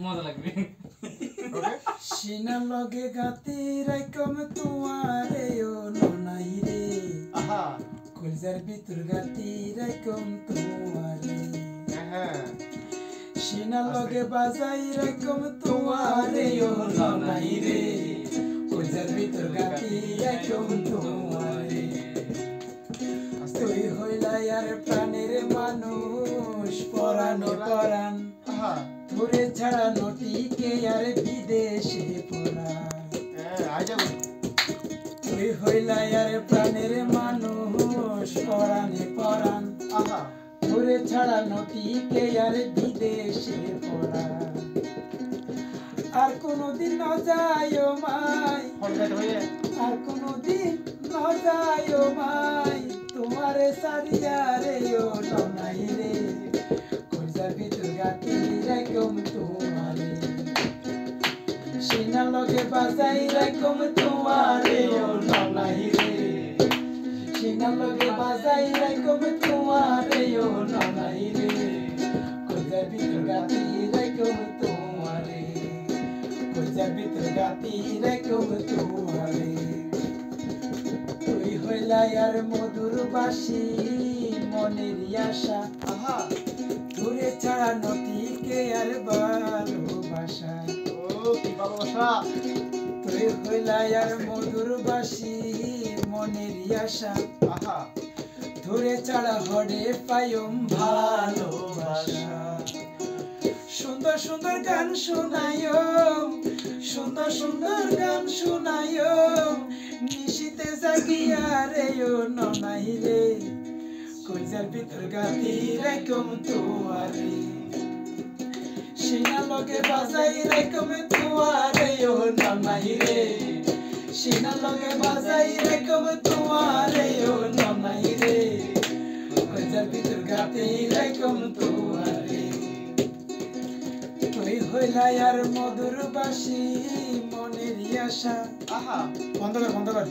মজা লাগবে। ওকে সিনার লগে গাতি রাইকম তোমারে ও ননাই রে আহা কলজার ভিতর গাতি রাইকম তোমারে হ্যাঁ সিনার লগে বাজাই রাইকম তোমারে ও ননাই রে কলজার ভিতর গাতি রাইকম তোমারে তুই হইলা আর প্রাণের মানুষ পরাণে পরাণ আহা তোরে ছাড়া নটিকে আর বিদেশে পড়া আই যাবো তুই হইলা আর প্রাণের মানুষ পরাণে পরাণ আহা তোরে ছাড়া নটিকে আর বিদেশে পড়া আর কোনদিন ন যায় মাই হলগাইতে হইয়ে আর কোনদিন ন যায় মাই তোমারে সারিয়া রে ও ননাই রে কলজার ভিতর গাতি রাইকম তোমারে সিনার লগে বাজাই রাইকম তোমারে ও ননাই রে সিনার লগে বাজাই রাইকম তোমারে ও ননাই রে কলজার ভিতর গাতি রাইকম তোমারে কলজার ভিতর গাতি রাইকম তোমারে তুই হইলা আর মধুর বাসি মনের আশা আহা দূরে ছাড়া নটিকে আর ভালোবাসা ও কি ভালোবাসা তুই হইলা আর মধুর বাসি মনের আশা আহা দূরে ছাড়া হরে পায়ম ভালোবাসা সুন্দর সুন্দর গান শোনায়ো সুন্দর সুন্দর গান শোনায়ো নিশিতে জাগিয়া রে ও ননাই রে কলজার ভিতর গাতি রাইকম তোমারে সিনার লগে বাজাই রাইকম তোমারে ও ননাই রে সিনার লগে বাজাই রাইকম তোমারে ও ননাই রে কলজার ভিতর গাতি রাইকম তোমারে তুই হইলা আর মধুর বাসি মনের আশা আহা বন্ধ কর